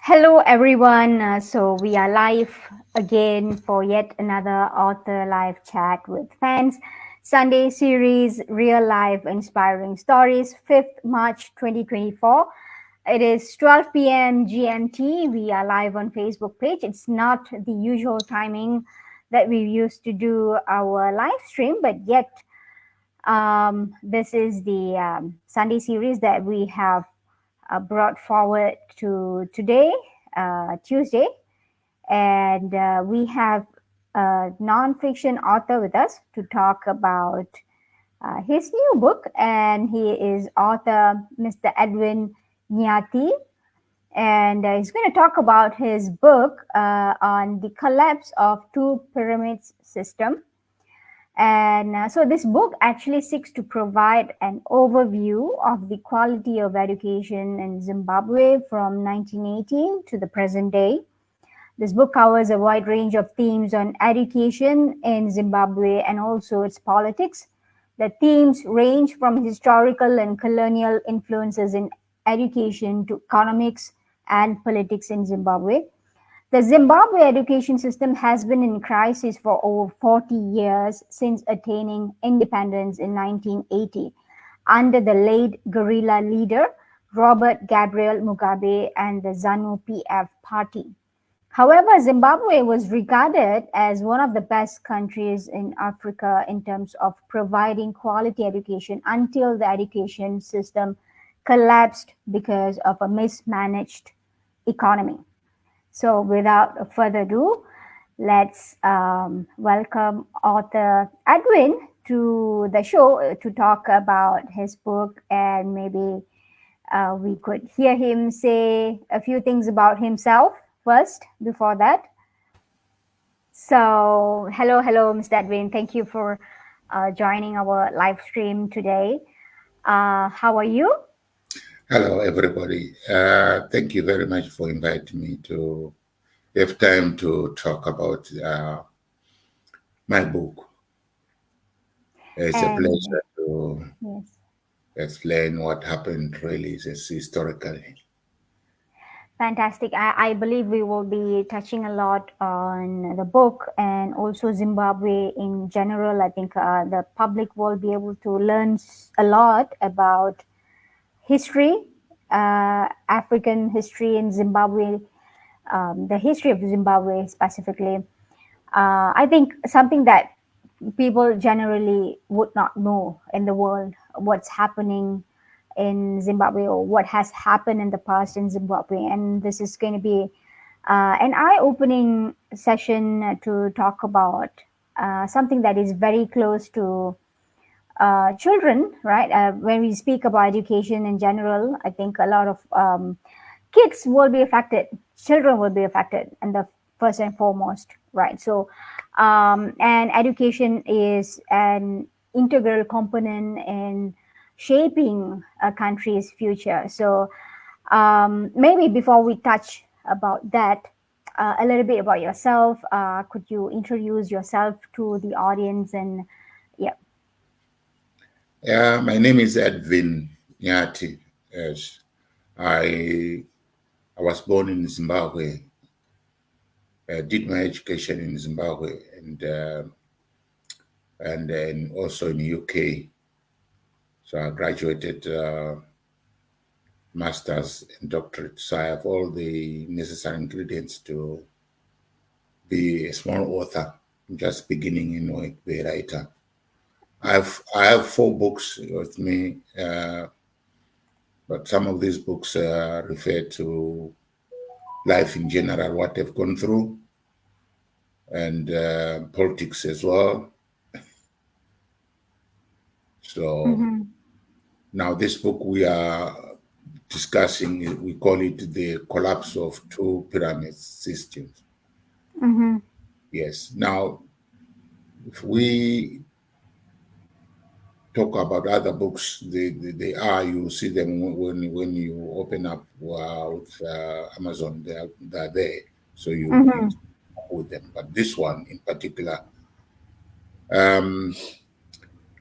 Hello, everyone. So we are live again for yet another author live chat with fans. Sunday series, real life inspiring stories, 5th March 2024. It is 12 p.m. GMT. We are live on Facebook page. It's not the usual timing that we used to do our live stream, but yet this is the Sunday series that we have brought forward to today, Tuesday, and we have a non-fiction author with us to talk about his new book, and he is author Mr. Edvin Nyathi, and he's going to talk about his book on the collapse of two pyramids system. And so this book actually seeks to provide an overview of the quality of education in Zimbabwe from 1918 to the present day. This book covers a wide range of themes on education in Zimbabwe and also its politics. The themes range from historical and colonial influences in education to economics and politics in Zimbabwe. The Zimbabwe education system has been in crisis for over 40 years since attaining independence in 1980 under the late guerrilla leader Robert Gabriel Mugabe and the ZANU PF party. However, Zimbabwe was regarded as one of the best countries in Africa in terms of providing quality education until the education system collapsed because of a mismanaged economy. So, without further ado, let's welcome author Edwin to the show to talk about his book, and maybe we could hear him say a few things about himself first before that. So, hello, Mr. Edwin. Thank you for joining our live stream today. How are you? Hello, everybody. Thank you very much for inviting me to have time to talk about my book. It's a pleasure to Yes. explain what happened really historically. Fantastic. I believe we will be touching a lot on the book and also Zimbabwe in general. I think the public will be able to learn a lot about history, African history in Zimbabwe, the history of Zimbabwe specifically. I think something that people generally would not know in the world, what's happening in Zimbabwe or what has happened in the past in Zimbabwe. And this is going to be an eye opening session to talk about something that is very close to children, right? When we speak about education in general, I think a lot of kids will be affected, children will be affected, and the first and foremost, right? So, and education is an integral component in shaping a country's future. So, maybe before we touch about that, a little bit about yourself. Could you introduce yourself to the audience? And yeah. Yeah, my name is Edvin Nyathi. Yes, I I was born in Zimbabwe. I did my education in Zimbabwe and then also in the UK. So I graduated master's and doctorate. So I have all the necessary ingredients to be a small author, just beginning in be a writer. I have 4 books with me, but some of these books refer to life in general, what they've gone through, and politics as well. So Mm-hmm. now this book we are discussing, we call it the collapse of two pyramid systems. Mm-hmm. Yes. Now, if we talk about other books, they are, you see them when you open up with Amazon, they're there, so you Mm-hmm. with them. But this one in particular um,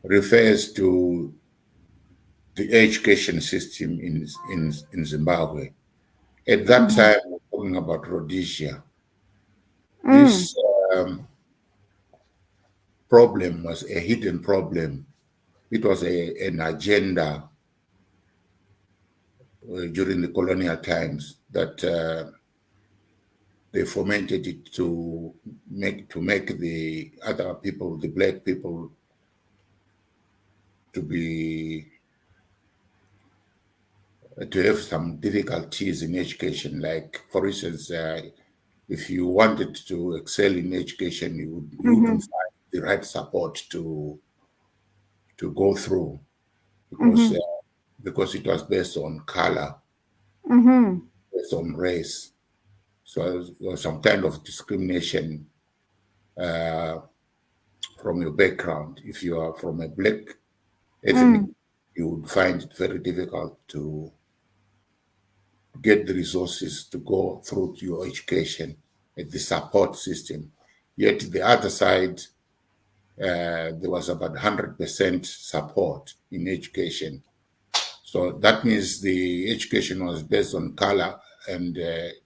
refers to the education system in Zimbabwe. At that Mm-hmm. time, we're talking about Rhodesia. Mm. This problem was a hidden problem. It was an agenda during the colonial times that they fomented it to make the other people, the black people, to have some difficulties in education. Like, for instance, if you wanted to excel in education, you wouldn't find the right support to go through because it was based on color, based on race. So there was some kind of discrimination from your background. If you are from a black ethnic, you would find it very difficult to get the resources to go through to your education and the support system. Yet the other side, there was about 100% support in education. So that means the education was based on color and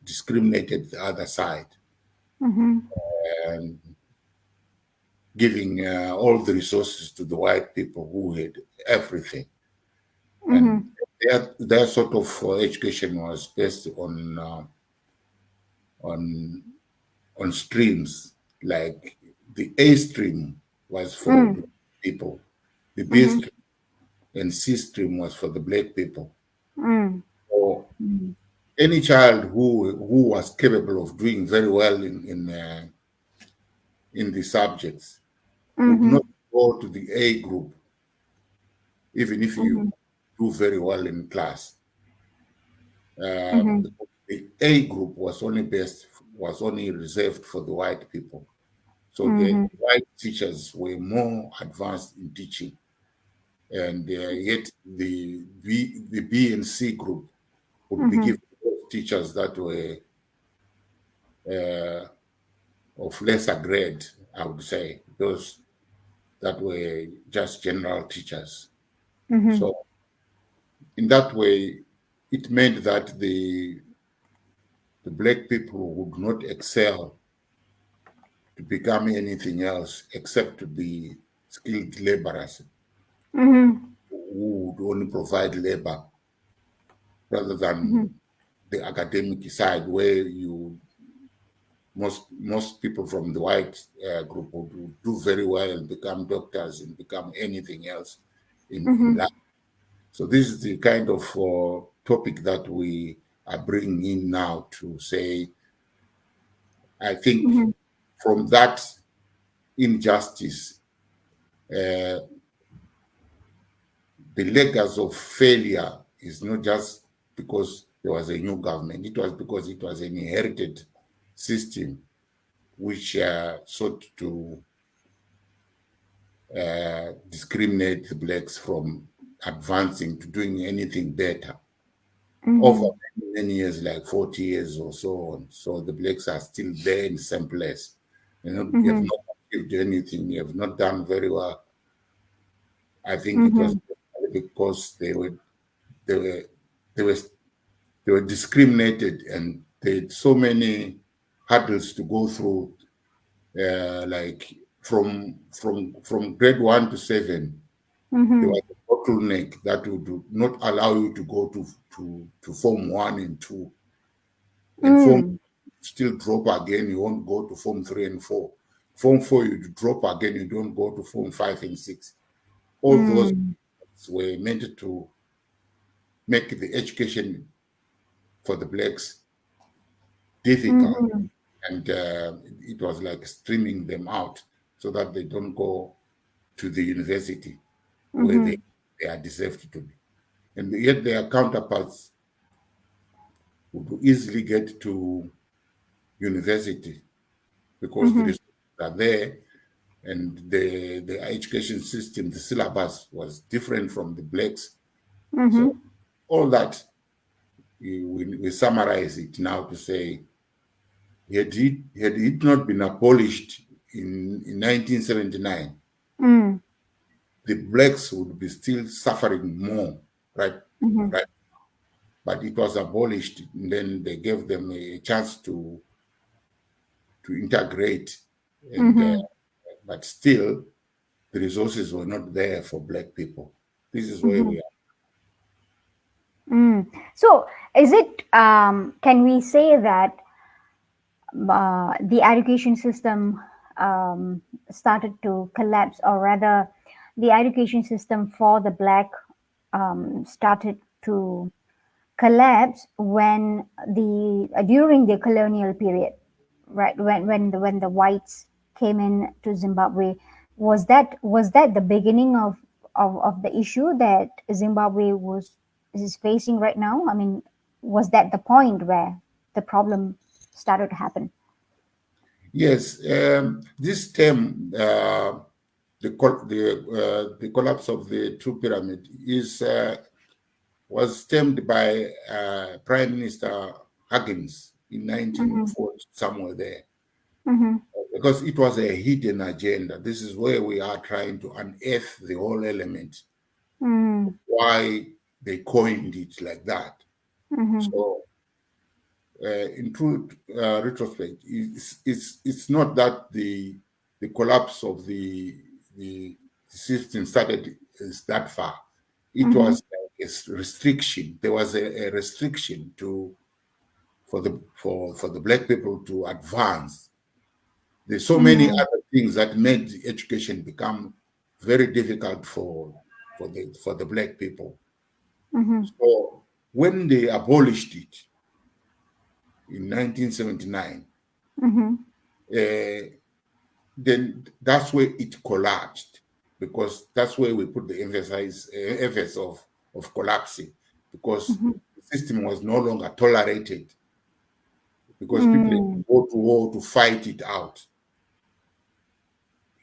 discriminated the other side, and giving all the resources to the white people who had everything. And their sort of education was based on on streams. Like the A stream was for the people, the B stream and C stream was for the black people. So any child who was capable of doing very well in the subjects would not go to the A group, even if you do very well in class. The A group was only reserved for the white people. So the white teachers were more advanced in teaching, and yet the B and C group would be given teachers that were of lesser grade, I would say, those that were just general teachers. So in that way, it meant that the black people would not excel to become anything else except to be skilled laborers who would only provide labor rather than the academic side, where most people from the white group would do very well and become doctors and become anything else in life. So this is the kind of topic that we are bringing in now to say, I think from that injustice, the legacy of failure is not just because there was a new government. It was because it was an inherited system which sought to discriminate the blacks from advancing to doing anything better over many years, like 40 years or so on. So the blacks are still there in the same place. You have not achieved anything. You have not done very well. I think it was because they were they were they were discriminated, and they had so many hurdles to go through. Like from grade 1 to 7, there was a bottleneck that would not allow you to go to form 1 and 2, and form still drop again. You won't go to form 3 and 4. Form 4, you drop again. You don't go to form 5 and 6. All those were meant to make the education for the blacks difficult, and it was like streaming them out so that they don't go to the university where they are deserved to be. And yet their counterparts would easily get to university because the resources are there, and the education system, the syllabus was different from the blacks. So all that, we summarize it now to say, had it not been abolished in 1979, the blacks would be still suffering more, right? Right. but it was abolished. And then they gave them a chance to integrate, and but still the resources were not there for Black people. This is where we are. So, is it? Can we say that the education system started to collapse, or rather, the education system for the Black started to collapse when during the colonial period, right? When the whites came in to Zimbabwe, was that the beginning of the issue that Zimbabwe is facing right now? I mean, was that the point where the problem started to happen? Yes, this term, the collapse of the two pyramid was termed by Prime Minister Huggins in Mm-hmm. 1940, somewhere there, Mm-hmm. because it was a hidden agenda. This is where we are trying to unearth the whole element, Mm-hmm. why they coined it like that. Mm-hmm. So, in true retrospect, it's not that the collapse of the system started is that far. It Mm-hmm. was like a restriction. There was a restriction for the Black people to advance. There's so many Mm-hmm. other things that made education become very difficult for the Black people. Mm-hmm. So when they abolished it in 1979, Mm-hmm. then that's where it collapsed, because that's where we put the emphasis of collapsing, because Mm-hmm. the system was no longer tolerated, because people had Mm-hmm. to go to war to fight it out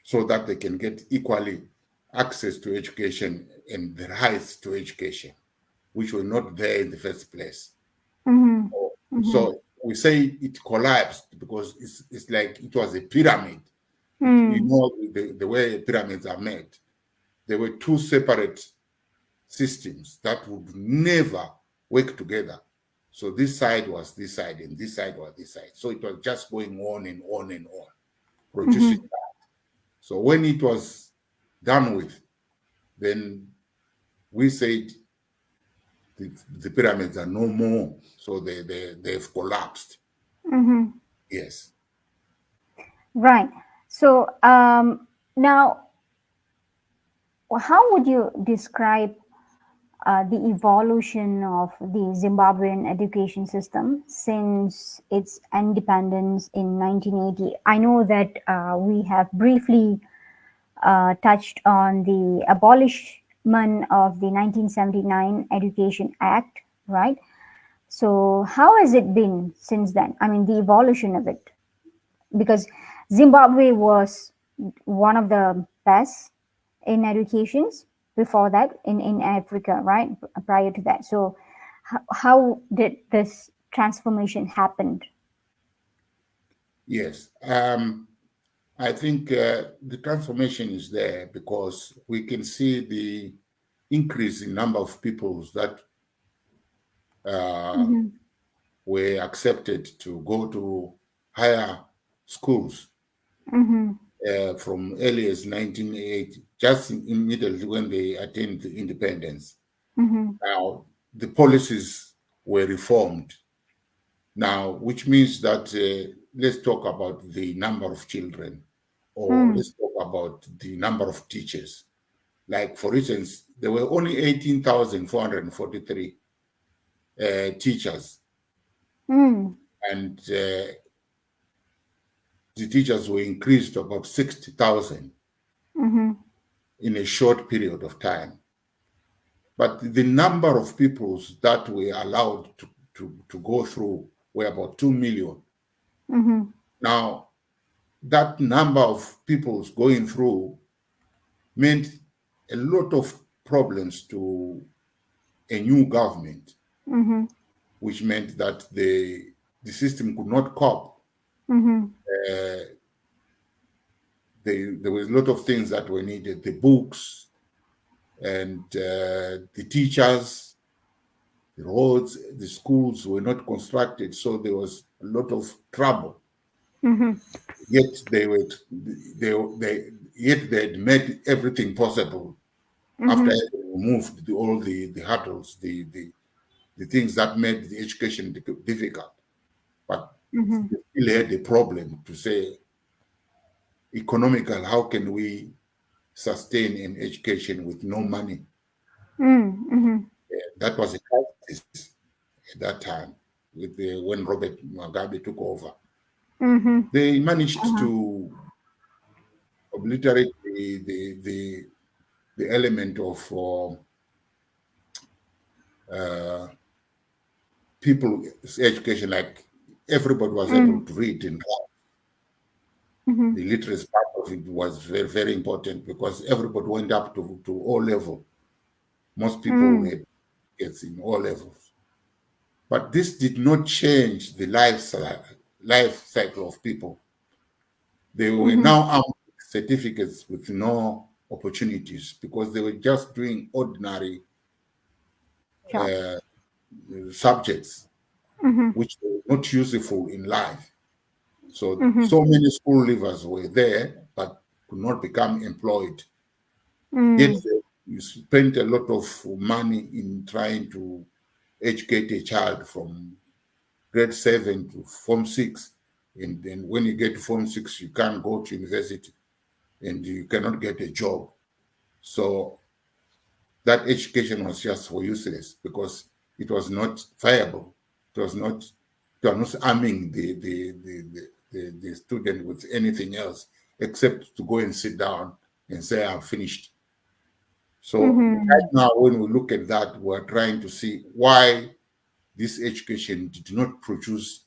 so that they can get equally access to education and the rights to education, which were not there in the first place. Mm-hmm. So we say it collapsed because it's like it was a pyramid. You Mm-hmm. know the way pyramids are made. There were two separate systems that would never work together. So this side was this side, and this side was this side. So it was just going on and on and on, producing Mm-hmm. that. So when it was done with, then we said the pyramids are no more. So they've collapsed. Mm-hmm. Yes. Right. So now, how would you describe the evolution of the Zimbabwean education system since its independence in 1980? I know that we have briefly touched on the abolishment of the 1979 Education Act, right? So, how has it been since then? I mean, the evolution of it, because Zimbabwe was one of the best in educations before that in Africa, right? Prior to that. So, how did this transformation happen? Yes. I think the transformation is there because we can see the increase in number of peoples that uh, Mm-hmm. were accepted to go to higher schools Mm-hmm. from early as 1980, just immediately when they attained the independence. Mm-hmm. Now, the policies were reformed now, which means that let's talk about the number of children, or Mm-hmm. let's talk about the number of teachers. Like, for instance, there were only 18,443 teachers, Mm-hmm. and the teachers were increased to about 60,000 Mm-hmm. in a short period of time. But the number of peoples that were allowed to go through were about 2 million. Mm-hmm. Now, that number of peoples going through meant a lot of problems to a new government, Mm-hmm. which meant that the system could not cope. Mm-hmm. Uh, there was a lot of things that were needed: the books and the teachers, The roads, the schools were not constructed, so there was a lot of trouble. Mm-hmm. Yet they had made everything possible after Mm-hmm. having removed all the hurdles, the things that made the education difficult. But Mm-hmm. they still had a problem to say, economical, how can we sustain an education with no money? Mm-hmm. That was a crisis at that time when Robert Mugabe took over. Mm-hmm. They managed Uh-huh. to obliterate the element of uh, people's education, like everybody was able Mm. to read and write. Mm-hmm. The literacy part of it was very, very important because everybody went up to O level. Most people Mm. had gets in O levels. But this did not change the life cycle of people. They were Mm-hmm. now armed with certificates with no opportunities because they were just doing ordinary Sure. uh, subjects Mm-hmm. which were not useful in life. So, Mm-hmm. so many school leavers were there but could not become employed. Yet Mm. you spent a lot of money in trying to educate a child from grade 7 to Form 6. And then when you get to Form 6, you can't go to university and you cannot get a job. So that education was just for useless because it was not viable. It was not arming the student with anything else except to go and sit down and say, I'm finished. So Mm-hmm. right now, when we look at that, we're trying to see why this education did not produce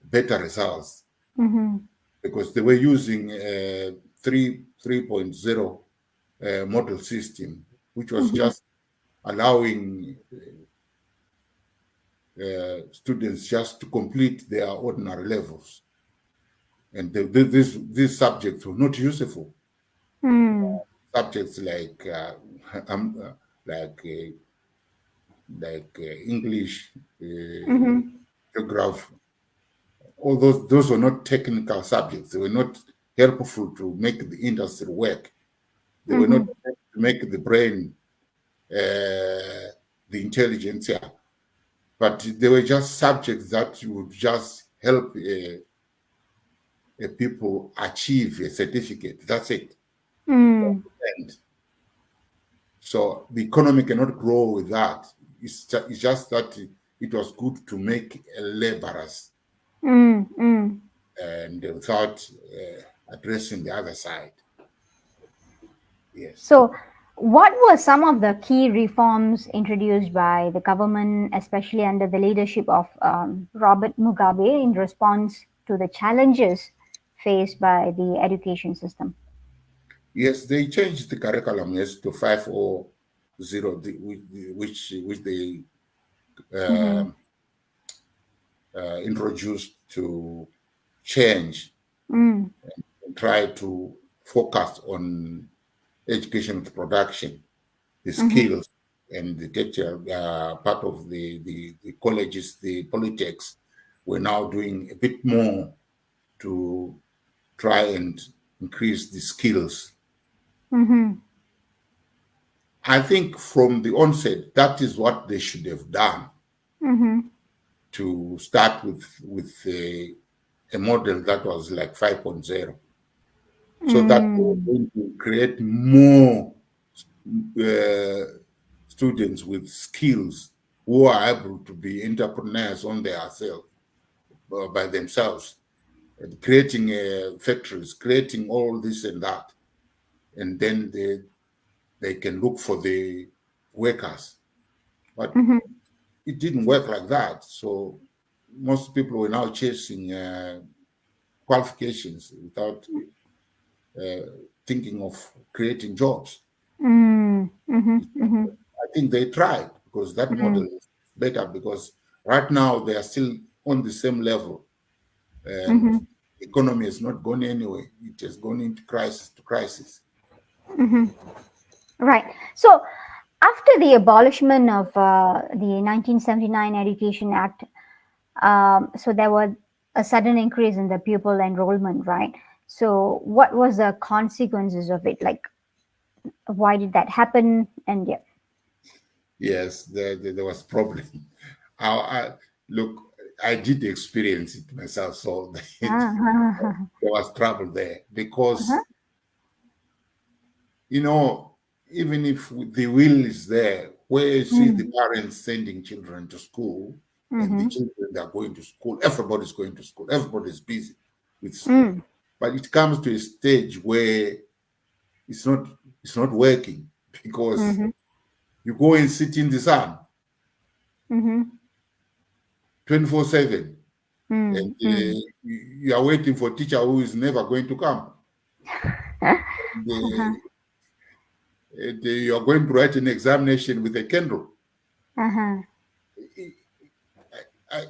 better results Mm-hmm. because they were using 3.0 model system, which was Mm-hmm. just allowing students just to complete their ordinary levels. And these subjects were not useful. Mm. Subjects like um, uh, like uh, English, Mm-hmm. geography, all those were not technical subjects. They were not helpful to make the industry work. They were not Mm-hmm. to make the brain, the intelligence, yeah. But they were just subjects that would just help people achieve a certificate. That's it. Mm. And so the economy cannot grow with that. It's just that it was good to make laborers Mm. Mm. and without addressing the other side. Yes. So, what were some of the key reforms introduced by the government, especially under the leadership of Robert Mugabe, in response to the challenges faced by the education system? Yes, they changed the curriculum, yes, to 500, which they Mm-hmm. uh, introduced to change Mm. and try to focus on education with production, the Mm-hmm. skills, and the teacher part of the colleges, the polytechs, were now doing a bit more to try and increase the skills. Mm-hmm. I think from the onset, that is what they should have done Mm-hmm. to start with a model that was like 5.0, so that they were Mm. going to create more uh, students with skills who are able to be entrepreneurs on their self, by themselves, and creating factories, creating all this and that, and then they can look for the workers. But Mm-hmm. it didn't work like that. So most people were now chasing qualifications without uh, thinking of creating jobs. Mm. Mm-hmm. Mm-hmm. I think they tried because that model Mm. is better because right now they are still on the same level and Mm-hmm. the economy has not gone anywhere. It has gone into crisis to crisis. Mm-hmm. Right. So, after the abolishment of the 1979 Education Act, so there was a sudden increase in the pupil enrollment, right? So what was the consequences of it? Like, why did that happen? And yeah. Yes, there was problem. Look, I did experience it myself, so Uh-huh. there was trouble there Uh-huh. because, you know, even if the will is there, where you see the Mm. parents sending children to school and the Mm-hmm. children that are going to school, everybody's going to school, everybody's busy with school. Mm. But it comes to a stage where it's not it's not working because Mm-hmm. you go and sit in the sun Mm-hmm. 24/7 and Mm. Mm. you are waiting for a teacher who is never going to come. Uh-huh. You are going to write an examination with a candle. Uh-huh. I,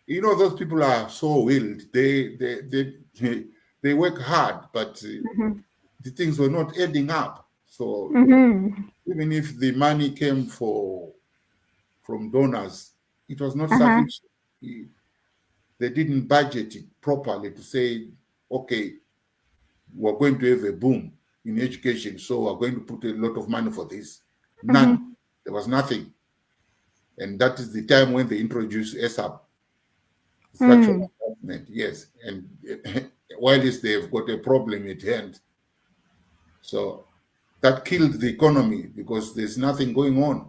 you know, those people are so willed. They work hard, but Mm-hmm. the things were not adding up. So Mm-hmm. even if the money came from donors, it was not Uh-huh. sufficient. They didn't budget it properly to say, okay, we're going to have a boom in education, so we're going to put a lot of money for this. None. Mm-hmm. There was nothing. And that is the time when they introduced ESAP, structural Mm. adjustment, yes. And while they've got a problem at hand, so that killed the economy because there's nothing going on.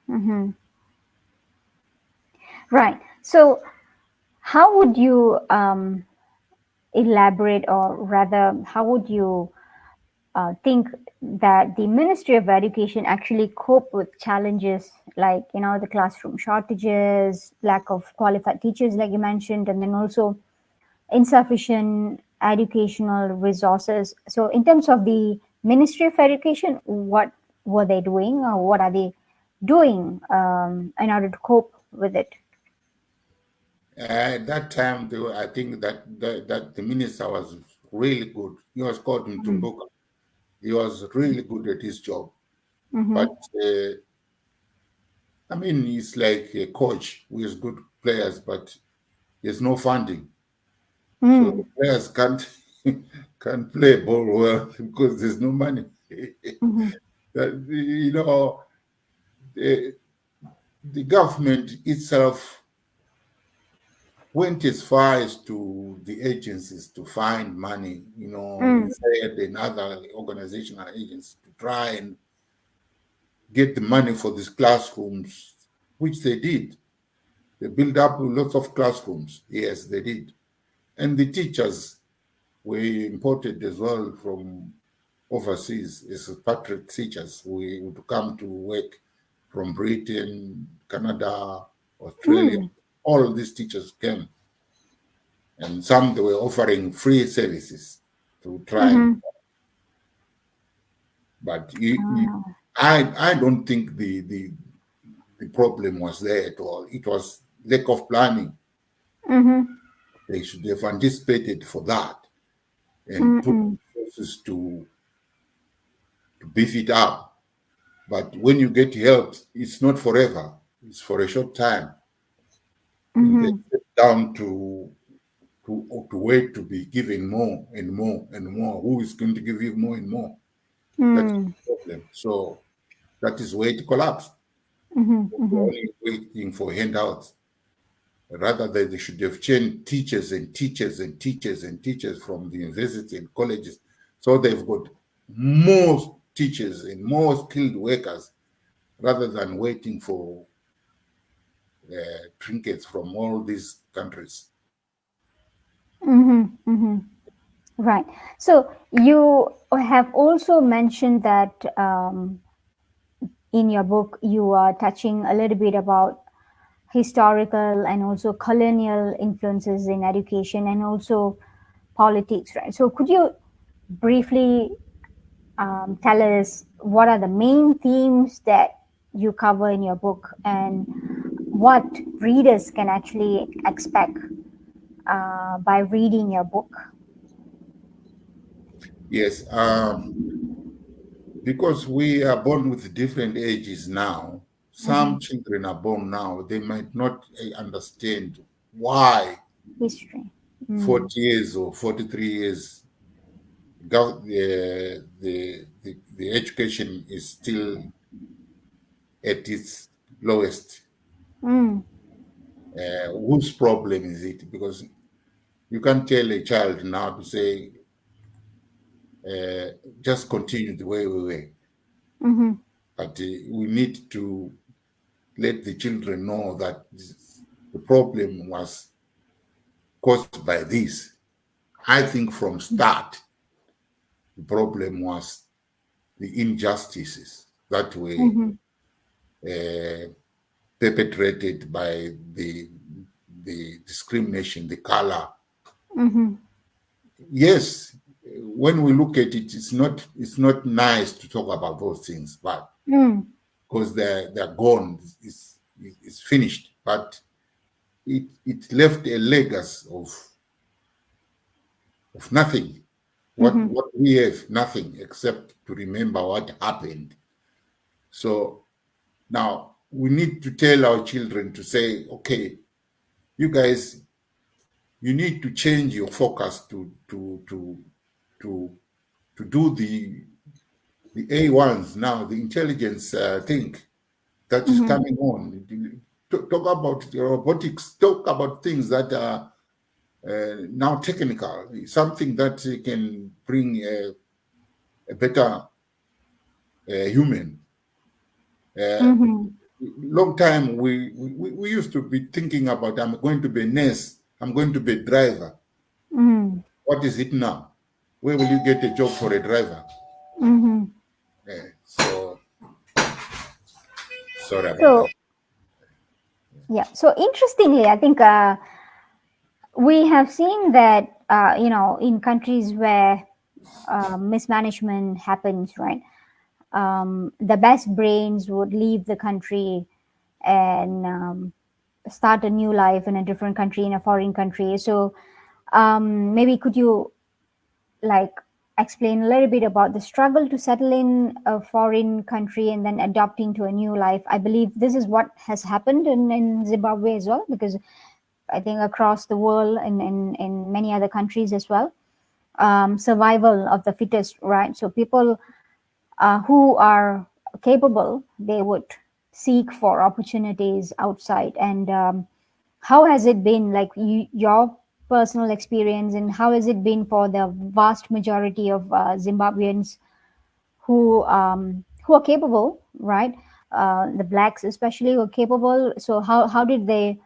Mm-hmm. Right. So how would you elaborate, or rather, how would you think that the Ministry of Education actually cope with challenges like, the classroom shortages, lack of qualified teachers, like you mentioned, and then also insufficient educational resources? So, in terms of the Ministry of Education, what were they doing, or what are they doing in order to cope with it? At that time, I think that the minister was really good. He was called Mtumbuka. He was really good at his job. Mm-hmm. But I mean, he's like a coach who has good players, but there's no funding, so the Mm. players can't can't play ball well because there's no money. Mm-hmm. You know, the, the government itself went as far as to the agencies to find money, you know, Mm. USAID and other organizational agencies to try and get the money for these classrooms, which they did. They built up lots of classrooms. Yes, they did. And the teachers were imported as well from overseas as expatriate teachers who would come to work from Britain, Canada, Australia. Mm. All of these teachers came, and some they were offering free services to try and. Mm-hmm. But Ah. I don't think the problem was there at all. It was lack of planning. Mm-hmm. They should have anticipated for that and put Mm-mm. resources to beef it up. But when you get help, it's not forever. It's for a short time. And they Mm-hmm. sit down to wait to be given more and more and more. Who is going to give you more and more? That is Mm. the problem. So that is where it collapsed. Mm-hmm. We're Mm-hmm. only waiting for handouts. Rather than they should have changed teachers and teachers and teachers and teachers from the university and colleges. So they've got more teachers and more skilled workers rather than waiting for trinkets from all these countries. Mm-hmm. Mm-hmm. Right. So you have also mentioned that in your book you are touching a little bit about historical and also colonial influences in education and also politics, right? So could you briefly tell us what are the main themes that you cover in your book and what readers can actually expect by reading your book? Yes. because we are born with different ages now. Mm-hmm. Some children are born now, they might not understand why History. Mm. 40 years or 43 years the education is still at its lowest. Mm. Whose problem is it? Because you can't tell a child now to say, uh, just continue the way we were. Mm-hmm. But we need to let the children know that the problem was caused by this. I think from start, the problem was the injustices that were Mm-hmm. uh, perpetrated by the discrimination, the color. Mm-hmm. Yes, when we look at it, it's not nice to talk about those things, but Mm. because they're gone, it's finished. But it left a legacy of nothing. What Mm-hmm. what we have nothing except to remember what happened. So now we need to tell our children to say, okay, you guys, you need to change your focus to to do the A1s now, the intelligence thing that is Mm-hmm. coming on. Talk about robotics. Talk about things that are now technical. Something that can bring a better human. Uh, Mm-hmm. Long time we used to be thinking about, I'm going to be a nurse, I'm going to be a driver. Mm-hmm. What is it now? Where will you get a job for a driver? Mm-hmm. So sorry about that. So yeah. So interestingly, I think we have seen that in countries where mismanagement happens, right? The best brains would leave the country and start a new life in a different country, in a foreign country. So maybe could you like explain a little bit about the struggle to settle in a foreign country and then adapting to a new life? I believe this is what has happened in Zimbabwe as well, because I think across the world and in many other countries as well, survival of the fittest, right? So people who are capable, they would seek for opportunities outside. And how has it been, like your personal experience, and how has it been for the vast majority of Zimbabweans who are capable, right? The blacks especially who are capable. So how did they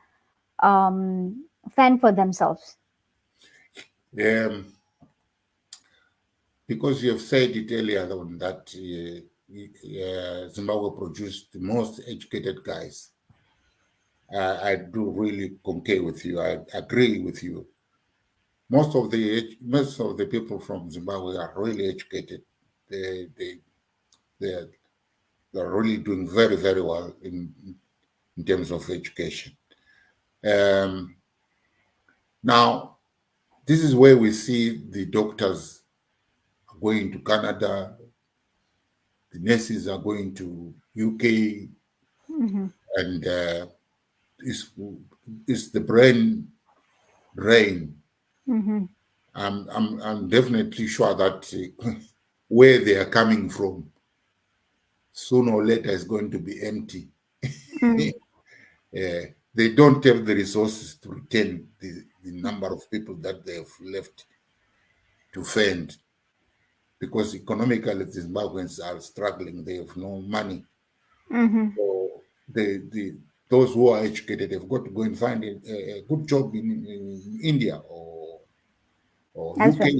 fend for themselves? Um, because you have said it earlier on that Zimbabwe produced the most educated guys. I do really concur with you. I agree with you. Most of the people from Zimbabwe are really educated. They they they're, they're really doing very very well in terms of education. Um, Now this is where we see the doctors are going to Canada, the nurses are going to UK, Mm-hmm. and it's, it's the brain drain. Mm-hmm. I'm definitely sure that where they are coming from, sooner or later, is going to be empty. Mm-hmm. They don't have the resources to retain the number of people that they have left to fend because economically the Zimbabweans are struggling. They have no money. Mm-hmm. So those who are educated have got to go and find a good job in India or That's right.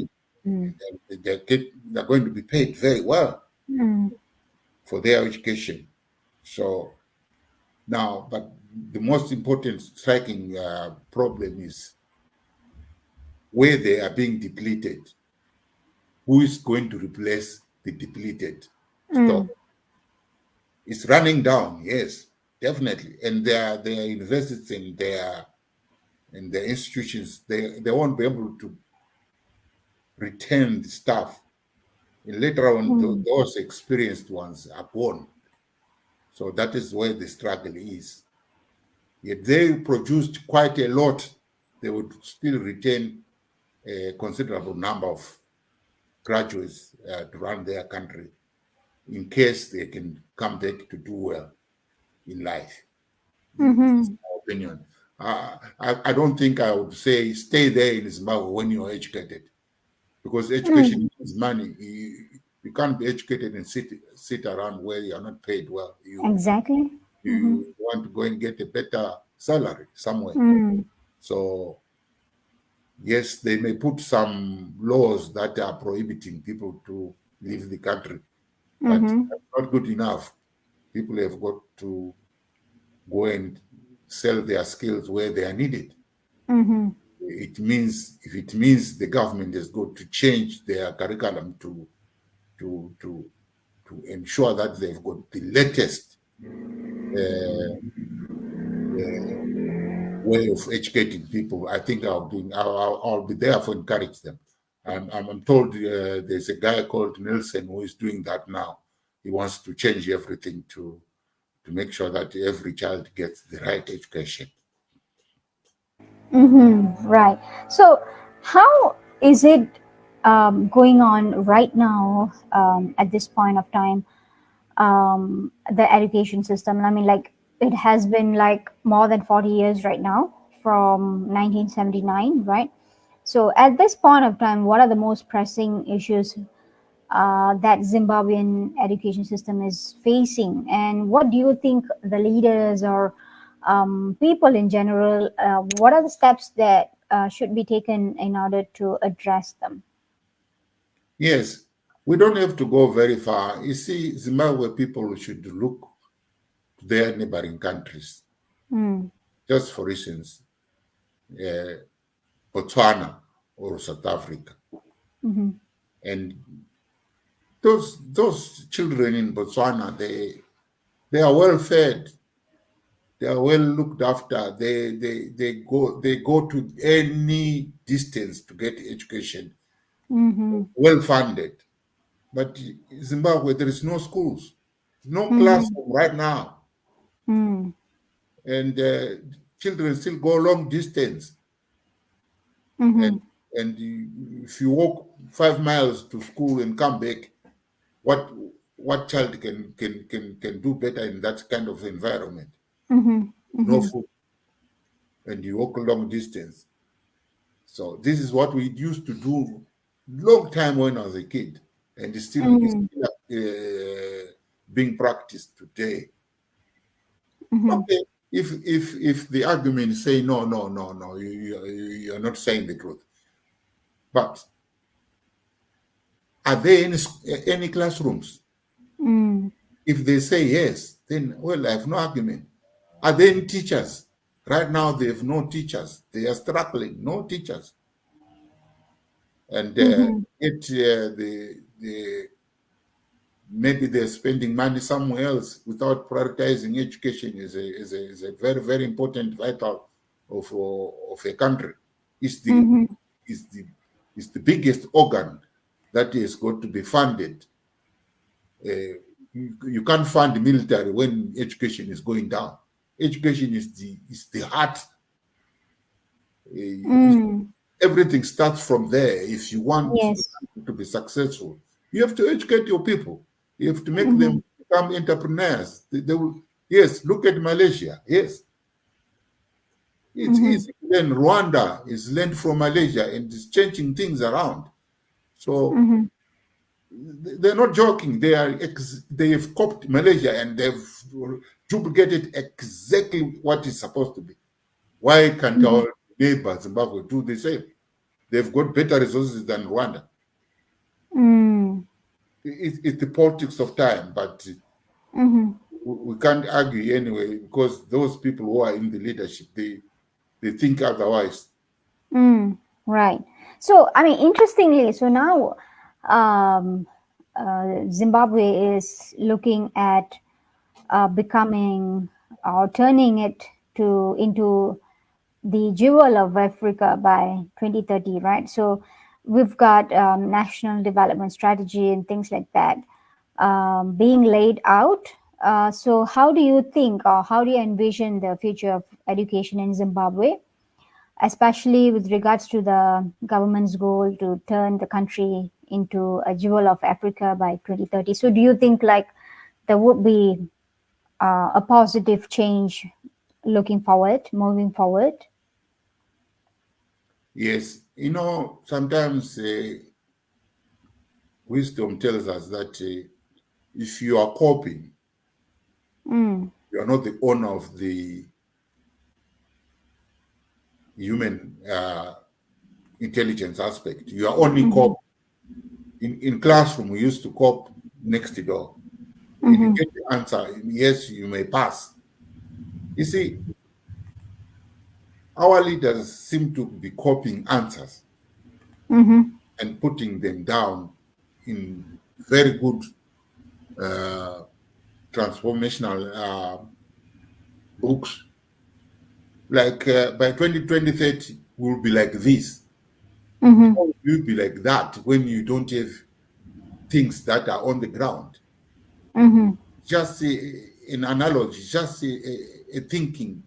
UK. They're going to be paid very well Mm-hmm. for their education. So now, but the most important striking problem is where they are being depleted. Who is going to replace the depleted stock? It's running down, yes, definitely. And their universities and their institutions, they won't be able to retain the staff And later on, Mm. those experienced ones are gone. So that is where the struggle is. Yet they produced quite a lot, they would still retain a considerable number of graduates to run their country in case they can come back to do well in life. This is Mm-hmm. my opinion. I don't think I would say stay there in Zimbabwe when you're educated, because education Mm. is money. You can't be educated and sit around where you are not paid well. Exactly. Mm-hmm. You want to go and get a better salary somewhere. Mm. So yes, they may put some laws that are prohibiting people to leave the country, but Mm-hmm. that's not good enough. People have got to go and sell their skills where they are needed. Mm-hmm. It means if it means the government has got to change their curriculum to to to ensure that they've got the latest uh, uh, way of educating people. I think I'll be there for encourage them. I'm told there's a guy called Nelson who is doing that now. He wants to change everything to make sure that every child gets the right education. Mm-hmm. Right. So, how is it going on right now at this point of time? The education system. I mean, like it has been like more than 40 years right now from 1979, right? So, at this point of time, what are the most pressing issues that Zimbabwean education system is facing, and what do you think the leaders or people in general? What are the steps that should be taken in order to address them? Yes, we don't have to go very far. You see, Zimbabwe people should look to their neighboring countries. Mm, Just for instance, uh, Botswana or South Africa. mm-hmm, And those children in Botswana, they are well fed, they are well looked after. They go to any distance to get education, mm-hmm, well funded. But in Zimbabwe, there is no schools, no mm-hmm, classroom right now, mm, and children still go long distance. And mm-hmm, if you walk 5 miles to school and come back, what what child can do better in that kind of environment? mm-hmm, No mm-hmm, food, and you walk a long distance. So this is what we used to do long time when I was a kid, and it's mm-hmm, still being practiced today. mm-hmm, Okay, if the argument say no, you're not saying the truth. But are there any classrooms? mm, If they say yes, then well, I have no argument. Are there any teachers? Right now, they have no teachers. They are struggling, no teachers, and mm-hmm, the maybe they're spending money somewhere else without prioritizing education is a very very important vital of a country. It's the mm-hmm, is the is the biggest organ that is going to be funded. You can't fund the military when education is going down. Education is the heart. mm, Everything starts from there. If you want the yes. country to be successful, you have to educate your people. You have to make Mm-hmm, them become entrepreneurs. They will. Yes, look at Malaysia. Yes, it's mm-hmm, easy. Then Rwanda is learned from Malaysia and is changing things around. So mm-hmm, they're not joking. They have copied Malaysia and they've duplicated exactly what is supposed to be. Why can't mm-hmm, our neighbor Zimbabwe do the same? They've got better resources than Rwanda. mm, It's the politics of time, but mm-hmm. we can't argue anyway because those people who are in the leadership, they think otherwise. Mm, right. So, I mean, interestingly, so now um, Zimbabwe is looking at becoming or turning it to into the jewel of Africa by 2030, right? So, we've got national development strategy and things like that being laid out. So how do you think, or how do you envision the future of education in Zimbabwe, especially with regards to the government's goal to turn the country into a jewel of Africa by 2030? So do you think like there would be a positive change looking forward, moving forward? Yes, sometimes wisdom tells us that if you are copying, Mm, you are not the owner of the human intelligence aspect. You are only mm-hmm, copying. In classroom, we used to copy next door. If you mm-hmm, get the answer, yes, you may pass. You see, our leaders seem to be copying answers mm-hmm, and putting them down in very good uh, transformational books. Like by 2020, 30, we'll be like this. mm-hmm, How will you be like that when you don't have things that are on the ground? mm-hmm, Just an analogy, just a thinking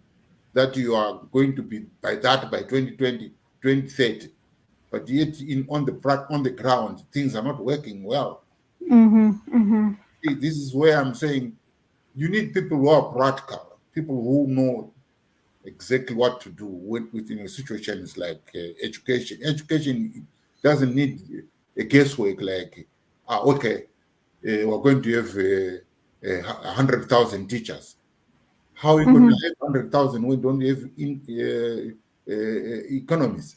that you are going to be by that by 2020, 2030. But yet on the ground, things are not working well. mm-hmm, mm-hmm, See, this is where I'm saying you need people who are practical, people who know exactly what to do within situations like education. Education doesn't need a guesswork like, okay, we're going to have 100,000 teachers. How are you going to mm-hmm, have 100,000 when you don't have economists?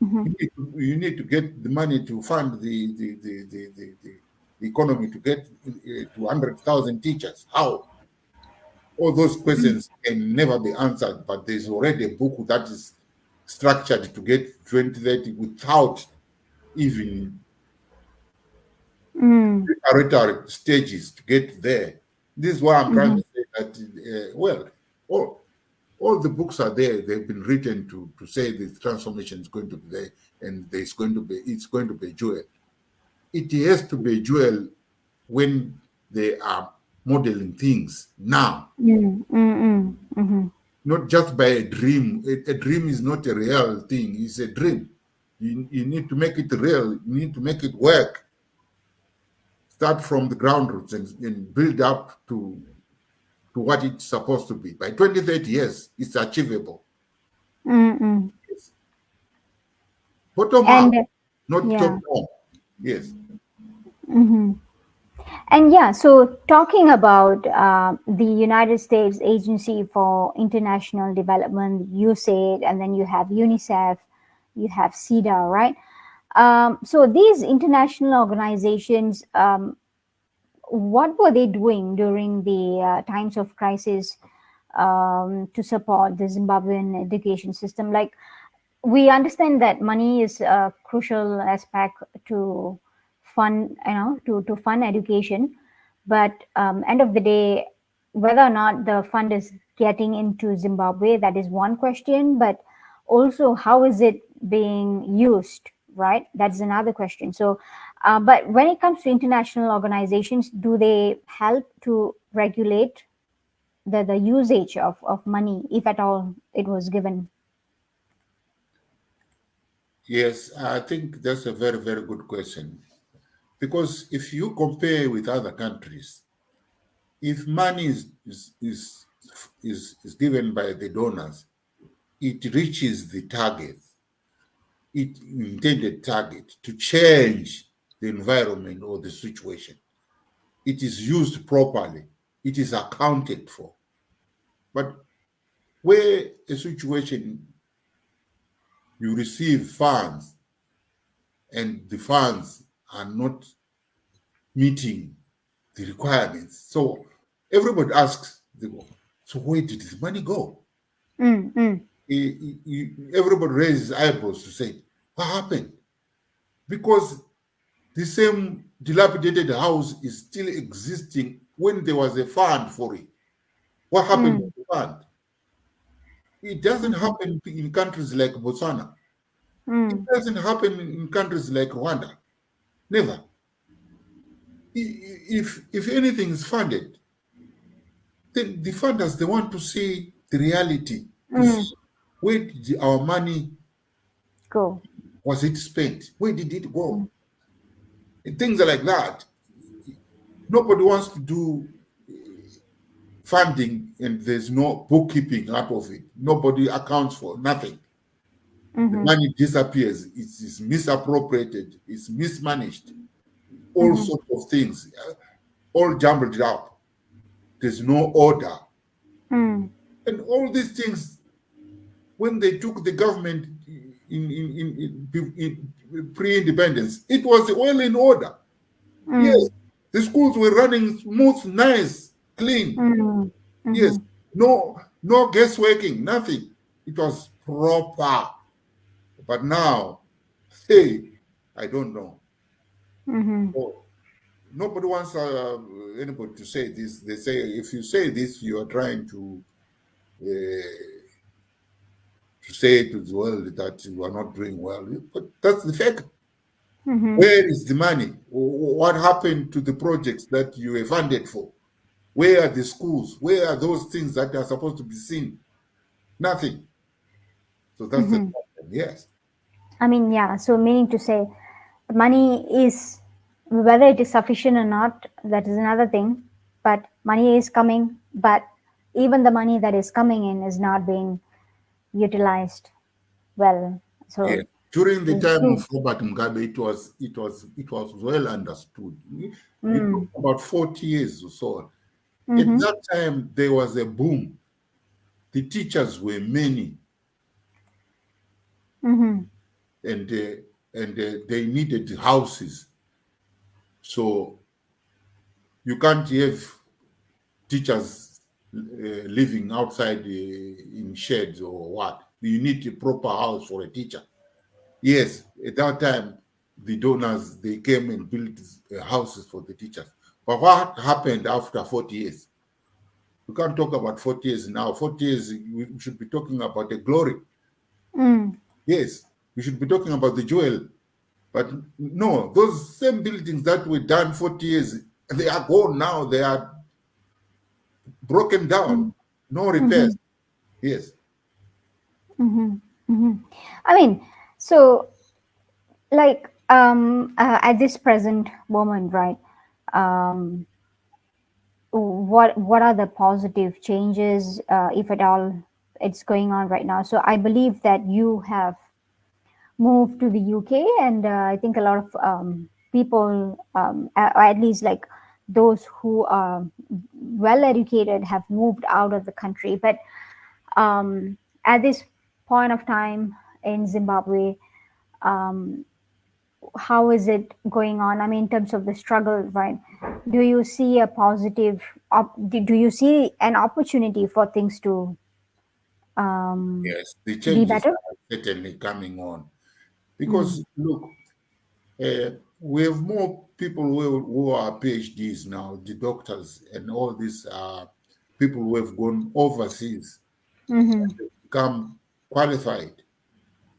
mm-hmm, You need to get the money to fund the economy to get to 100,000 teachers. How? All those questions can never be answered, but there's already a book that is structured to get 2030 without even mm-hmm, preparatory stages to get there. This is why I'm trying mm-hmm, to say that, well, all the books are there. They've been written to say the transformation is going to be there, and it's going to be jewel. It has to be jewel when they are modeling things now, mm-hmm, mm-hmm, not just by a dream. A dream is not a real thing. It's a dream. You need to make it real. You need to make it work. Start from the ground roots and build up to what it's supposed to be. By 2030, yes, it's achievable. mm-hmm. Yes. Bottom up, And not top yeah. down. Yes. Mm-hmm. And yeah, so talking about the United States Agency for International Development, USAID, and then you have UNICEF, you have SIDA, right? So these international organizations, what were they doing during the times of crisis to support the Zimbabwean education system? Like, we understand that money is a crucial aspect to fund, to fund education, but end of the day, whether or not the fund is getting into Zimbabwe, that is one question, but also how is it being used, right? That's another question. So but when it comes to international organizations, do they help to regulate the usage of money, if at all it was given? Yes, I think that's a very, very good question. Because if you compare with other countries, if money is given by the donors, it reaches the target, it intended target to change the environment or the situation. It is used properly. It is accounted for. But where a situation you receive funds and the funds are not meeting the requirements, so everybody asks, so where did the money go? Mm, mm, Everybody raises eyebrows to say, what happened? Because the same dilapidated house is still existing when there was a fund for it. What happened to mm, the fund? It doesn't mhm, happen in countries like Botswana. It Mm. doesn't happen in countries like Rwanda. Never. If anything is funded, then the funders, they want to see the reality, to Mm. see where did our money Go. was it spent, where did it Mm. go, and things are like that. Nobody wants to do funding and there's no bookkeeping out of it. Nobody accounts for nothing. The Mm-hmm. money disappears. It is misappropriated. It's mismanaged. All Mm-hmm. sorts of things, all jumbled up. There's no order. Mm. And all these things, when they took the government in pre-independence, it was well in order. Yes, Mm. the schools were running smooth, nice, clean. Mm. Yes, Mm-hmm. no guessworking, nothing. It was proper. But now, hey, I don't know. Mm-hmm. Oh, nobody wants anybody to say this. They say if you say this, you are trying to say to the world that you are not doing well. But that's the fact. Mm-hmm. Where is the money? What happened to the projects that you were funded for? Where are the schools? Where are those things that are supposed to be seen? Nothing. So that's the Mm-hmm. problem. Yes. I mean, yeah. So, meaning to say, money is, whether it is sufficient or not, that is another thing. But money is coming, but even the money that is coming in is not being utilized well. Yeah. So, During the time you. of Robert Mugabe, it was well understood. You talk Mm. about 40 years or so. At Mm-hmm. that time, there was a boom. The teachers were many, Mm-hmm. and they needed houses. So you can't have teachers living outside in sheds or what. You need a proper house for a teacher. Yes, at that time, the donors, they came and built houses for the teachers. But what happened after 40 years? We can't talk about 40 years now. 40 years, we should be talking about the glory. Mm. Yes, we should be talking about the jewel. But no, those same buildings that were done 40 years, they are gone now. They are broken down. Mm. No Mm-hmm. repairs. Yes. Mm-hmm. Mm-hmm. I mean, so, like, at this present moment, right? Um, what are the positive changes, if at all, it's going on right now? So I believe that you have moved to the UK, and I think a lot of people, or at least like those who are well educated, have moved out of the country. But at this point of time in Zimbabwe, um, how is it going on? I mean, in terms of the struggle, right? Do you see a positive? Do you see an opportunity for things to um, Yes. The be changes better? are certainly coming on. Mm. Because look, we have more people who are PhDs now, the doctors, and all these people who have gone overseas, Mm-hmm. become qualified.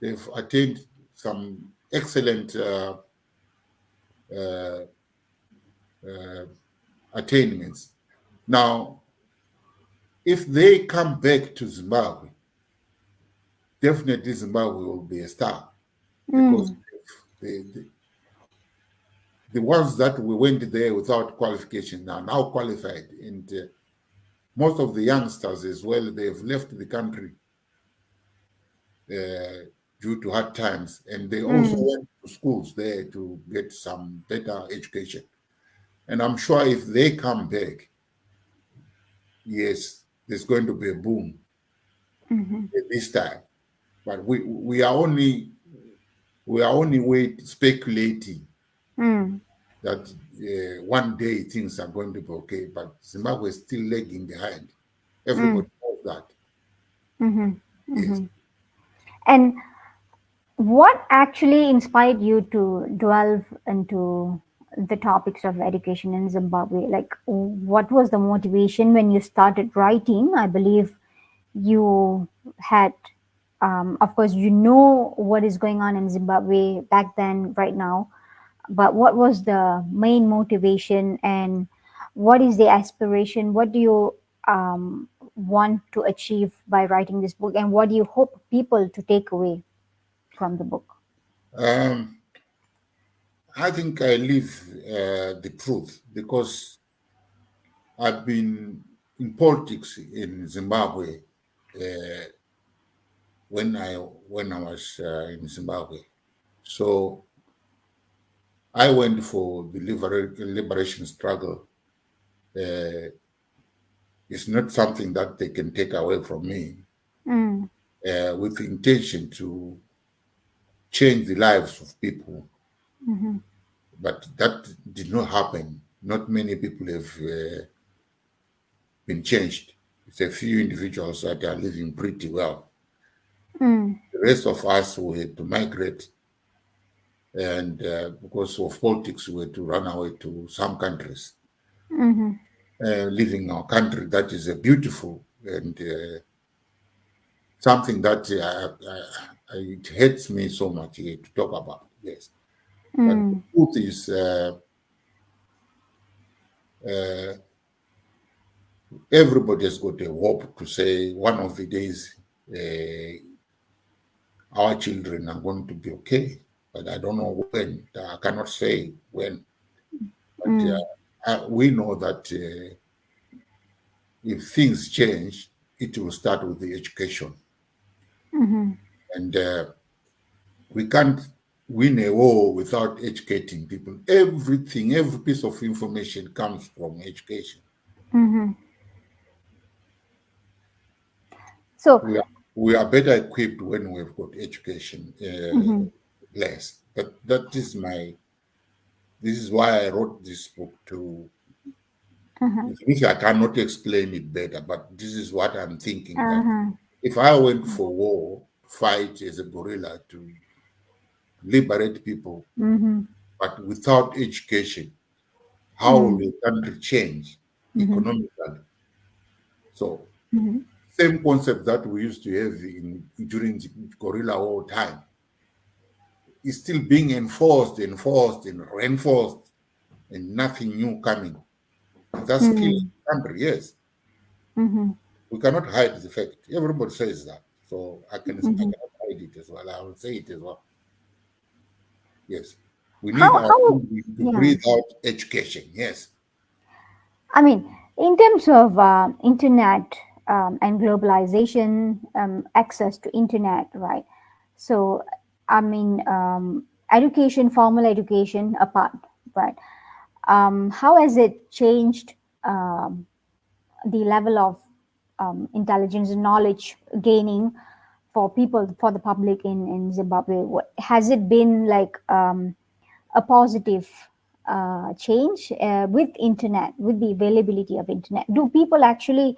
They've attained some excellent uh, uh, attainments. Now, if they come back to Zimbabwe, definitely Zimbabwe will be a star because Mm. the, the ones that we went there without qualification are now qualified, and most of the youngsters as well, they've left the country uh, due to hard times, and they also Mm. went to schools there to get some better education. And I'm sure if they come back, yes, there's going to be a boom Mm-hmm. this time. But we are only speculating Mm. that one day things are going to be okay. But Zimbabwe is still lagging behind. Mm. Everybody knows that. Mm-hmm. Yes. Mm-hmm. And what actually inspired you to delve into the topics of education in Zimbabwe? Like, what was the motivation when you started writing? I believe you had Of course, you know what is going on in Zimbabwe back then, right now, but what was the main motivation, and what is the aspiration? What do you want to achieve by writing this book, and what do you hope people to take away from the book? Um, I think I live the truth because I've been in politics in Zimbabwe uh, when I was in Zimbabwe. So I went for the liberation struggle. Uh, it's not something that they can take away from me Mm, with the intention to change the lives of people. mm-hmm, But that did not happen. Not many people have been changed. It's a few individuals that are living pretty well. mm, The rest of us we had to migrate, and because of politics, we had to run away to some countries. mm-hmm, Leaving our country that is a beautiful and something that it hurts me so much to talk about. Yes, but the mm, truth is, uh, everybody has got a hope to say one of the days our children are going to be okay. But I don't know when. I cannot say when. But mm, we know that if things change, it will start with the education. mm-hmm, And we can't win a war without educating people. Everything, every piece of information comes from education. mm-hmm. So, We are better equipped when we've got education mm-hmm, less. But this is why I wrote this book to, uh-huh, which I cannot explain it better, but this is what I'm thinking that uh-huh, if I went for war, fight as a guerrilla to liberate people, mm-hmm, but without education, how will mm, the country change mm-hmm, economically? So, mm-hmm, same concept that we used to have during the guerrilla war time is still being enforced, and reinforced, and nothing new coming. That's killing mm, the country, yes. mm-hmm, We cannot hide the fact. Everybody says that. So I mm-hmm. cannot hide it as well. I will say it as well. Yes. We need our How, children to yeah. breathe out education. Yes. I mean, in terms of internet and globalization, access to internet, right? So, I mean, education, formal education apart, right? How has it changed the level of intelligence and knowledge gaining for people, for the public in Zimbabwe? Has it been like a positive change with internet, with the availability of internet? Do people actually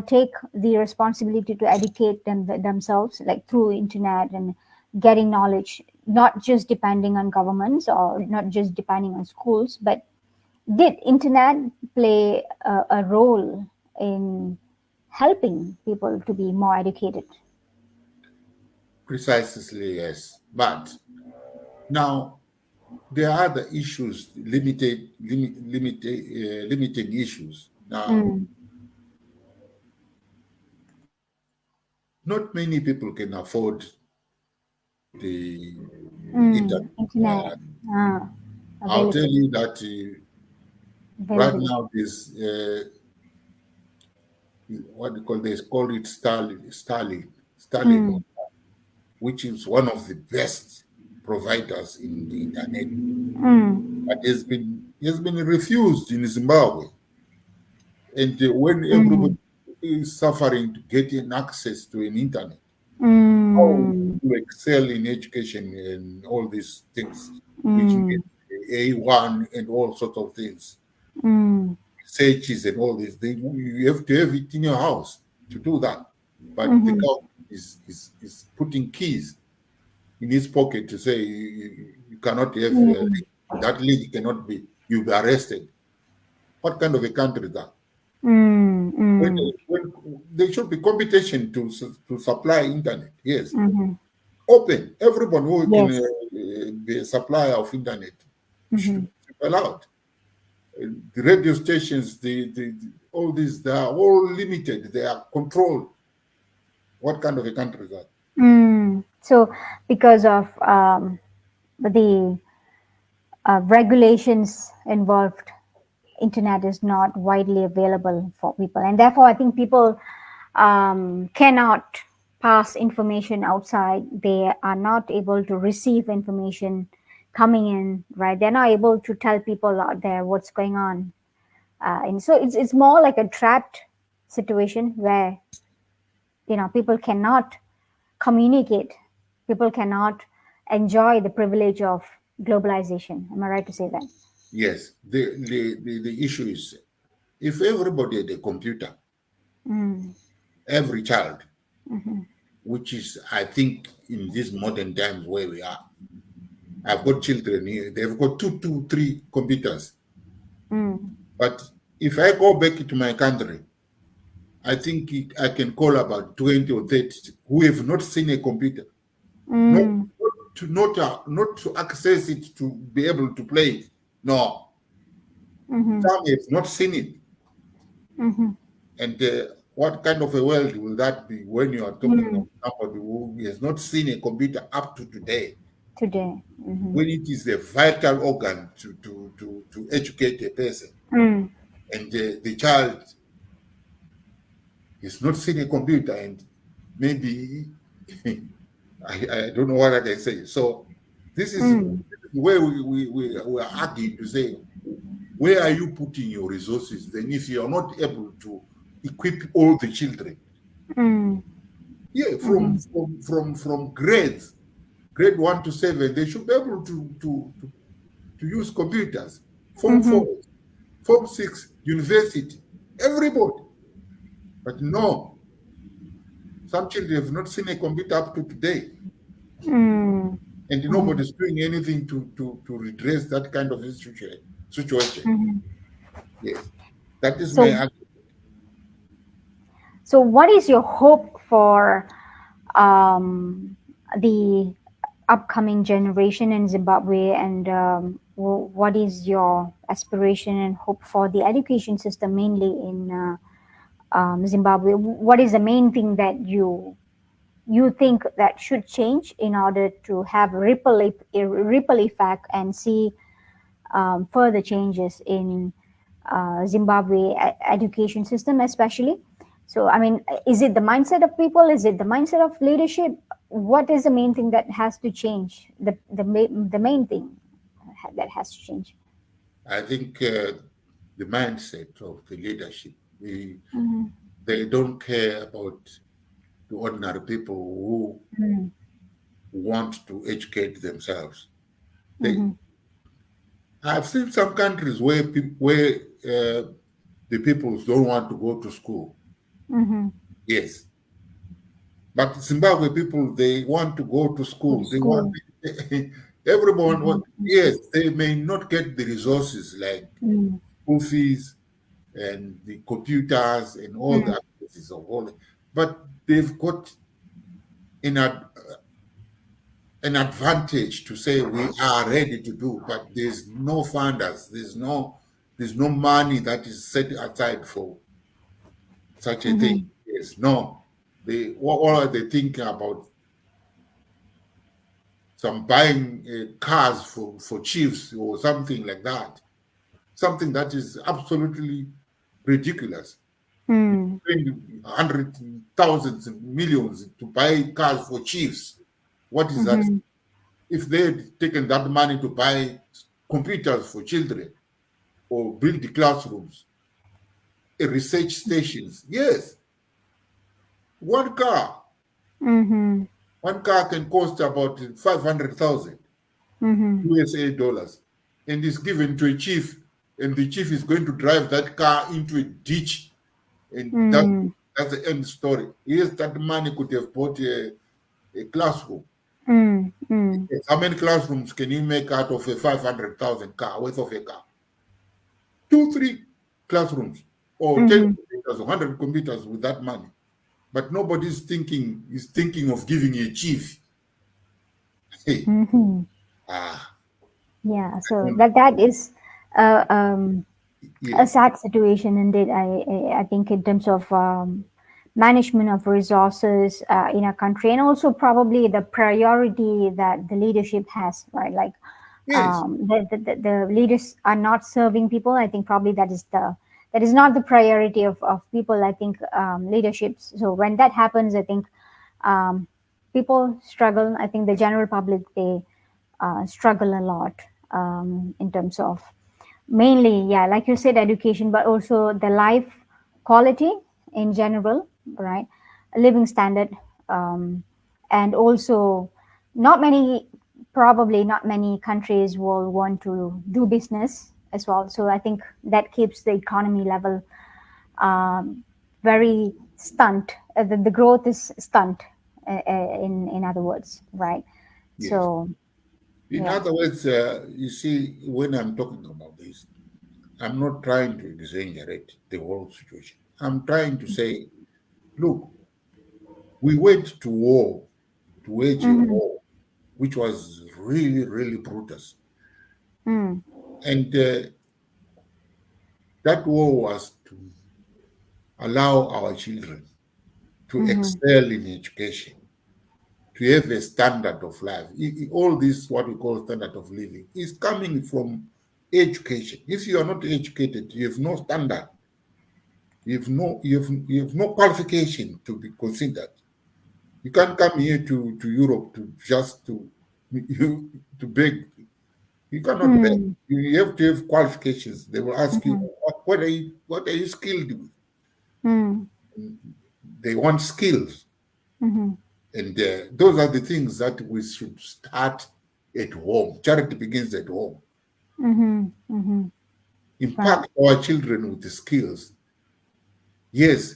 take the responsibility to educate themselves, like through internet and getting knowledge, not just depending on governments or not just depending on schools, but did internet play a role in helping people to be more educated? Precisely, yes. But now there are other issues, limiting issues. Now, Mm, not many people can afford the internet. internet I'll tell availability, you that right availability. now there's what they call this, call it Starlink, Mm, which is one of the best providers in the internet, mm, but has been refused in Zimbabwe. And when everybody mm, is suffering to get in access to an internet, how mm, to excel in education and all these things, which you get mm, A1 and all sorts of things, mm, researches and all this, you have to have it in your house to do that. But the mhm, government is putting keys in his pocket to say you cannot have mm, that link cannot be, you'll be arrested. What kind of a country is that? mm, When, mm, when there should be competition to supply internet. Yes, Mm-hmm. open. Everyone who can Yes. be a supplier of internet should Mm-hmm. be allowed. The radio stations, all these, they are all limited. They are controlled. What kind of a country is that? So, because of the regulations involved, internet is not widely available for people, and therefore, I think people cannot pass information outside. They are not able to receive information coming in. Right? They're not able to tell people out there what's going on, and so it's more like a trapped situation where people cannot communicate. People cannot enjoy the privilege of globalization. Am I right to say that? Yes. The issue is, if everybody had a computer, Mm. every child, Mm-hmm. which is, I think, in these modern times where we are, I've got children here. They've got two, three computers. Mm. But if I go back to my country, I think I can call about 20 or 30 who have not seen a computer, not Mm. not to access it to be able to play it. No, Mm-hmm. some have not seen it. Mm-hmm. And what kind of a world will that be when you are talking of Mm. somebody who has not seen a computer up to today, Today. Mm-hmm. when it is a vital organ to educate a person, Mm. and the child has not seen a computer, and maybe I don't know what I can say. So this is Mm. where we are arguing to say, where are you putting your resources? Then if you are not able to equip all the children, Mm. yeah, Mm-hmm. from grade 1 to 7, they should be able to use computers. Form Mm-hmm. 4, Form 6, university, everybody. But no, some children have not seen a computer up to today, Mm. and Mm-hmm. nobody's doing anything to redress that kind of situation. Mm-hmm. Yes, that is my So, argument. what is your hope for the upcoming generation in Zimbabwe, and what is your aspiration and hope for the education system, mainly in Zimbabwe? What is the main thing that you think that should change in order to have a ripple effect and see further changes in Zimbabwe education system, especially? So, I mean, is it the mindset of people? Is it the mindset of leadership? What is the main thing that has to change? The main thing that has to change. I think the mindset of the leadership, Mm-hmm. they don't care about the ordinary people who want to educate themselves. They, Mm-hmm. I've seen some countries where the people don't want to go to school. Mm-hmm. Yes, but Zimbabwe people, they want to go to Go to school. They want school. everyone. Mm-hmm. Yes, they may not get the resources like Mm-hmm. school fees and the computers and all the activities of all, but they've got an an advantage to say we are ready to do, but there's no funders, there's no money that is set aside for such a thing. Mm-hmm. Yes, no. What are they thinking about? Some buying cars for chiefs or something like that. Something that is absolutely ridiculous. Mm-hmm. Spend hundreds, thousands, and millions to buy cars for chiefs. What is that? Mm-hmm. If they had taken that money to buy computers for children or build the classrooms, research stations, yes, one car, Mm-hmm. one car can cost about 500,000 Mm-hmm. USA dollars, and is given to a chief, and the chief is going to drive that car into a ditch, and that's the end story. Yes, that money could have bought a classroom. Mm-hmm. Yes. How many classrooms can you make out of a 500,000 car worth of a car? 2, 3 classrooms or 10 Mm-hmm. computers or 100 computers with that money. but nobody's thinking of giving a chief. Hey, Hmm. ah, Yeah, I so don't, that is uh, um, a yes, sad situation indeed. I think in terms of management of resources in a country, and also probably the priority that the leadership has, right? Like yes, the leaders are not serving people. I think probably that is not the priority of people. I think leaderships. So when that happens, I think um, people struggle. I think the general public, they struggle a lot in terms of mainly, yeah, like you said, education, but also the life quality in general, right? A living standard, um, and also not many, probably not many countries will want to do business as well. So I think that keeps the economy level very stunt. The growth is stunt, in other words, right? yes. So In yeah. other words, you see, when I'm talking about this, I'm not trying to exaggerate the whole situation. I'm trying to say, look, we went to war, to wage a Mm-hmm. war, which was really, really brutal. Mm. And that war was to allow our children to Mm-hmm. excel in education, to have a standard of life. All this, what we call standard of living, is coming from education. If you are not educated, you have no standard. You have no qualification to be considered. You can't come here to Europe to just you to beg. You cannot beg. Mm. You have to have qualifications. They will ask you, Mhm. what are you skilled with? Mm. They want skills. Mhm. And those are the things that we should start at home. Charity begins at home. Mhm. Mhm. Right. Impact our children with the skills. Yes,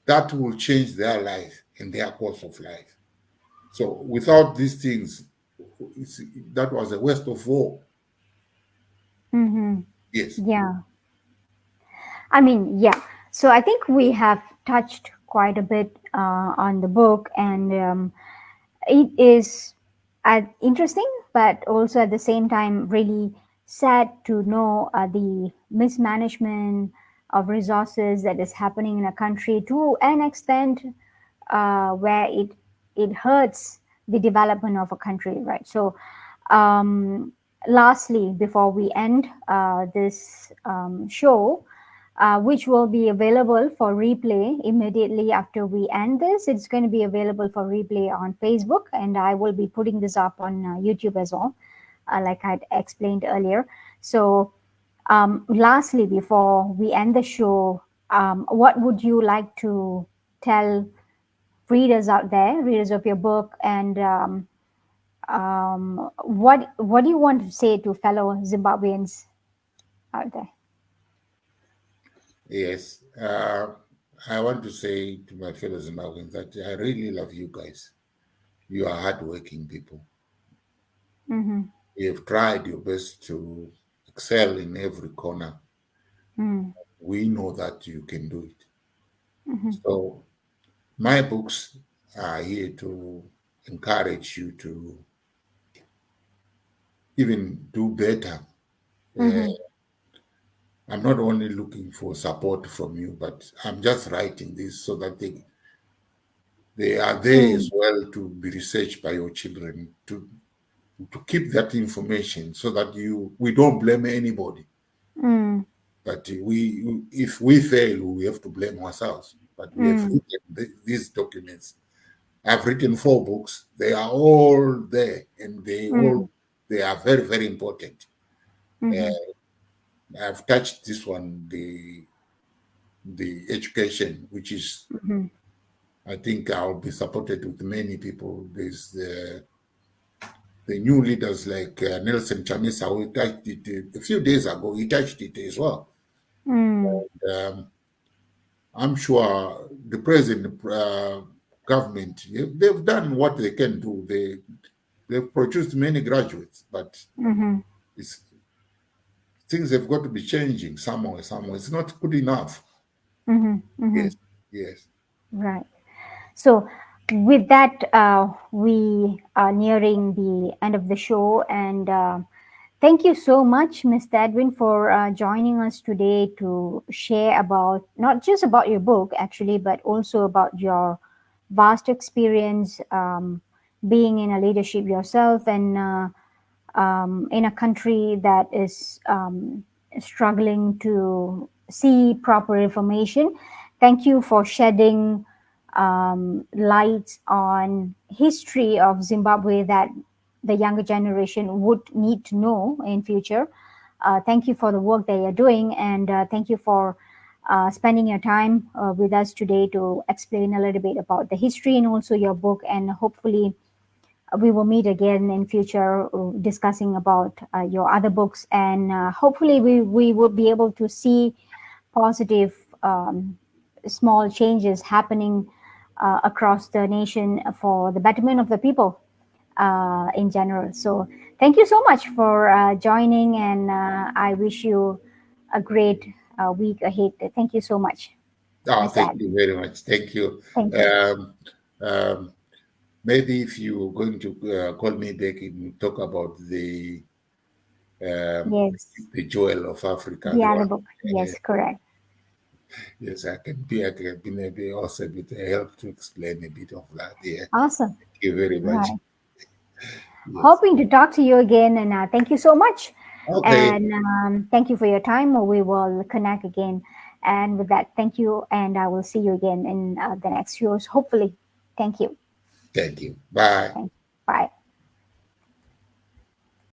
that will change their life and their course of life. So without these things, it's, that was a waste of war. Mhm. Yes, Yeah. I mean, yeah. So I think we have touched quite a bit on the book, and it is interesting, but also at the same time really sad to know the mismanagement of resources that is happening in a country to an extent where it hurts the development of a country, right? So, um, lastly, before we end this show, which will be available for replay immediately after we end this. It's going to be available for replay on Facebook, and I will be putting this up on YouTube as well, like I explained earlier. So, lastly, before we end the show, what would you like to tell readers out there, readers of your book, and what do you want to say to fellow Zimbabweans out there? yes. I want to say to my fellow Zimbabweans that I really love you guys. You are hardworking people. Mm-hmm. You have tried your best to excel in every corner. Mm-hmm. We know that you can do it. Mm-hmm. So my books are here to encourage you to even do better. Uh, Mm-hmm. I'm not only looking for support from you, but I'm just writing this so that they are there Mm-hmm. as well to be researched by your children to keep that information so that we don't blame anybody. Mm, But if we fail, we have to blame ourselves. But we have mm, written these documents. I've written 4 books. They are all there, and mm, they are very, very important. mhm, Uh, I've touched this one, the education, which is, mhm, I think I'll be supported with many people. There's the new leaders like Nelson Chamisa, who touched it a few days ago. He touched it as well. mm, Um, I'm sure the present government, they've done what they can do. They've produced many graduates, but mhm, it's, things have got to be changing somewhere. Somewhere, it's not good enough. mhm, mhm. Yes, yes. Right. So, with that, we are nearing the end of the show, and thank you so much, Mr. Edwin, for joining us today to share about not just about your book, actually, but also about your vast experience being in a leadership yourself and in a country that is struggling to see proper information. Thank you for shedding lights on history of Zimbabwe that the younger generation would need to know in future. Thank you for the work that you're doing, and thank you for spending your time with us today to explain a little bit about the history and also your book. And hopefully, we will meet again in future discussing about your other books, and hopefully we will be able to see positive small changes happening across the nation for the betterment of the people in general. So thank you so much for joining, and I wish you a great week ahead. Thank you so much, Oh, Mr. thank Ad. you very much. Thank you. Thank you. Um, maybe if you're going to call me back and talk about um, Yes, the jewel of Africa, the the other one. book. uh, Yes, correct. yes, I can be maybe also a bit help to explain a bit of that. Yeah, Awesome. thank you very All much. right. Yes. Hoping to talk to you again, and thank you so much. Okay. And thank you for your time. We will connect again. And with that, thank you. And I will see you again in the next shows, hopefully. Thank you. Thank you. Bye. Thank you. Bye.